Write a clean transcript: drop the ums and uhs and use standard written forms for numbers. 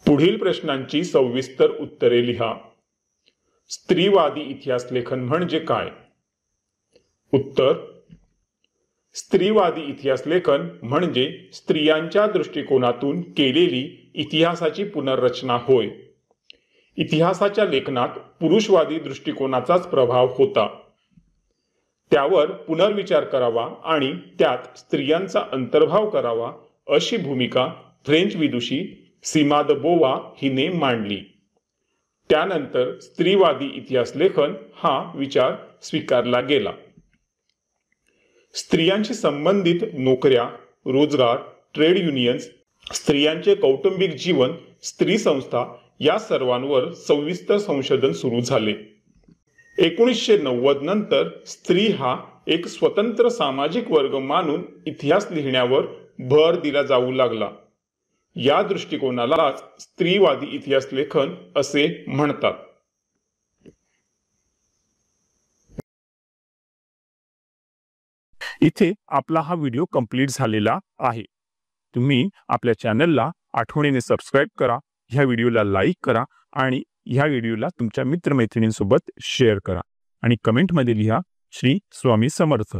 पुढील प्रश्नांची सविस्तर उत्तरे लिहा। स्त्रीवादी इतिहास लेखन म्हणजे काय? उत्तर: स्त्रीवादी इतिहास लेखन म्हणजे स्त्रियांच्या दृष्टिकोनातून केलेली इतिहासाची पुनर्रचना होय। इतिहासाच्या लेखनात पुरुषवादी दृष्टिकोनाचाच प्रभाव होता। त्यावर पुनर्विचार करावा आणि त्यात स्त्रियांचा अंतर्भाव करावा अशी भूमिका फ्रेंच विदुषी सीमा द बोवा हिने मांडली। त्यानंतर स्त्रीवादी इतिहास लेखन हा विचार स्वीकारला गेला। स्त्रियांशी संबंधित नोकऱ्या, रोजगार, ट्रेड युनियन्स, स्त्रियांचे कौटुंबिक जीवन, स्त्री संस्था या सर्वांवर सविस्तर संशोधन सुरू झाले। 1990 नंतर स्त्री हा एक स्वतंत्र सामाजिक वर्ग मानून इतिहास लिहिण्यावर भर दिला जाऊ लागला। या दृष्टिकोनालाच स्त्रीवादी इतिहास लेखन असे म्हणतात। इथे आपला हा व्हिडिओ कंप्लीट झालेला आहे। तुम्ही आपल्या चॅनलला आठवणीने सबस्क्राइब करा, ह्या व्हिडिओला लाईक करा आणि ह्या व्हिडिओला तुमच्या मित्रमैत्रिणींसोबत शेअर करा आणि कमेंटमध्ये लिहा श्री स्वामी समर्थ।